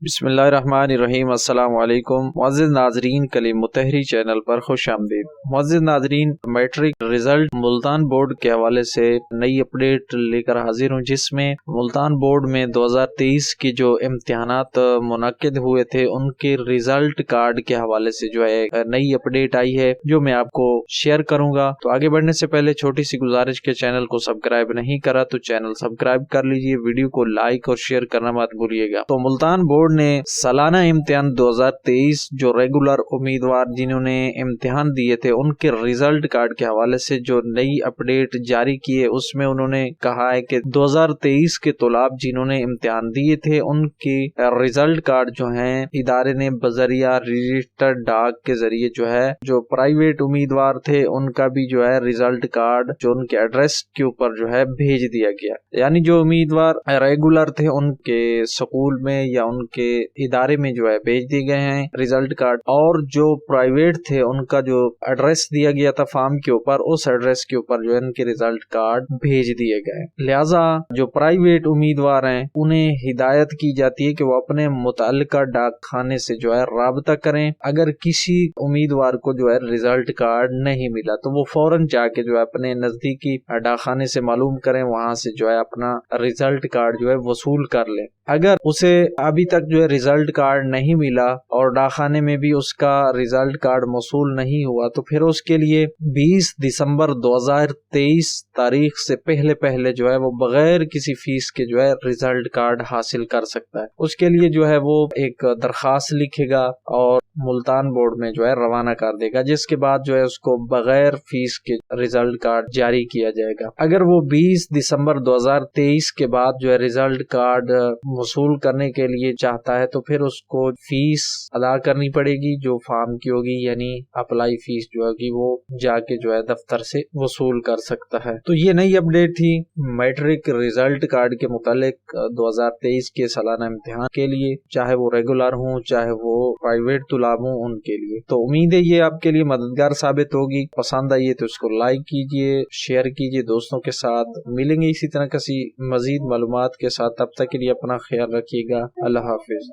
بسم اللہ الرحمن الرحیم۔ السلام علیکم معزز ناظرین، کلیم متحری چینل پر خوش آمدید۔ معزز ناظرین، میٹرک رزلٹ ملتان بورڈ کے حوالے سے نئی اپڈیٹ لے کر حاضر ہوں، جس میں ملتان بورڈ میں 2023 کے جو امتحانات منعقد ہوئے تھے ان کے رزلٹ کارڈ کے حوالے سے جو ہے نئی اپڈیٹ آئی ہے، جو میں آپ کو شیئر کروں گا۔ تو آگے بڑھنے سے پہلے چھوٹی سی گزارش کے چینل کو سبسکرائب نہیں کرا تو چینل سبسکرائب کر لیجئے، ویڈیو کو لائک اور شیئر کرنا مت بھولیے گا۔ تو ملتان بورڈ نے سالانہ امتحان 2023 جو ریگولر امیدوار جنہوں نے امتحان دیے تھے ان کے رزلٹ کارڈ کے حوالے سے جو نئی اپڈیٹ جاری کی ہے، اس میں انہوں نے کہا ہے کہ 2023 کے طلاب جنہوں نے امتحان دیے تھے ان کے رزلٹ کارڈ جو ہیں ادارے نے بذریعہ رجسٹرڈ ڈاک کے ذریعے جو ہے، جو پرائیویٹ امیدوار تھے ان کا بھی جو ہے رزلٹ کارڈ جو ان کے ایڈریس کے اوپر جو ہے بھیج دیا گیا۔ یعنی جو امیدوار ریگولر تھے ان کے سکول میں یا ان کے ادارے میں جو ہے بھیج دیے گئے ہیں رزلٹ کارڈ، اور جو پرائیویٹ تھے ان کا جو ایڈریس دیا گیا تھا فارم کے اوپر، اس ایڈریس کے اوپر جو ہے ان کے رزلٹ کارڈ بھیج دیے گئے۔ لہٰذا جو پرائیویٹ امیدوار ہیں انہیں ہدایت کی جاتی ہے کہ وہ اپنے متعلقہ ڈاک خانے سے جو ہے رابطہ کریں۔ اگر کسی امیدوار کو جو ہے رزلٹ کارڈ نہیں ملا تو وہ فوراً جا کے جو ہے اپنے نزدیکی ڈاک خانے سے معلوم کریں، وہاں سے جو ہے اپنا رزلٹ کارڈ جو ہے وصول کر لیں۔ اگر اسے ابھی تک جو ہے رزلٹ کارڈ نہیں ملا اور ڈاک خانے میں بھی اس کا رزلٹ کارڈ موصول نہیں ہوا تو پھر اس کے لیے 20 دسمبر 2023 تاریخ سے پہلے جو ہے وہ بغیر کسی فیس کے جو ہے رزلٹ کارڈ حاصل کر سکتا ہے۔ اس کے لیے جو ہے وہ ایک درخواست لکھے گا اور ملتان بورڈ میں جو ہے روانہ کر دے گا، جس کے بعد جو ہے اس کو بغیر فیس کے رزلٹ کارڈ جاری کیا جائے گا۔ اگر وہ 20 دسمبر 2023 کے بعد جو ہے رزلٹ کارڈ وصول کرنے کے لیے چاہتا ہے تو پھر اس کو فیس ادا کرنی پڑے گی جو فارم کی ہوگی، یعنی اپلائی فیس جو ہوگی وہ جا کے جو ہے دفتر سے وصول کر سکتا ہے۔ تو یہ نئی اپڈیٹ تھی میٹرک رزلٹ کارڈ کے متعلق 2023 کے سالانہ امتحان کے لیے، چاہے وہ ریگولر ہوں چاہے وہ پرائیویٹ طلاب ہوں ان کے لیے۔ تو امید ہے یہ آپ کے لیے مددگار ثابت ہوگی۔ پسند آئیے تو اس کو لائک کیجئے، شیئر کیجئے دوستوں کے ساتھ۔ ملیں گے اسی طرح کسی مزید معلومات کے ساتھ، تب تک کے لیے اپنا خیال رکھیے گا۔ اللہ حافظ۔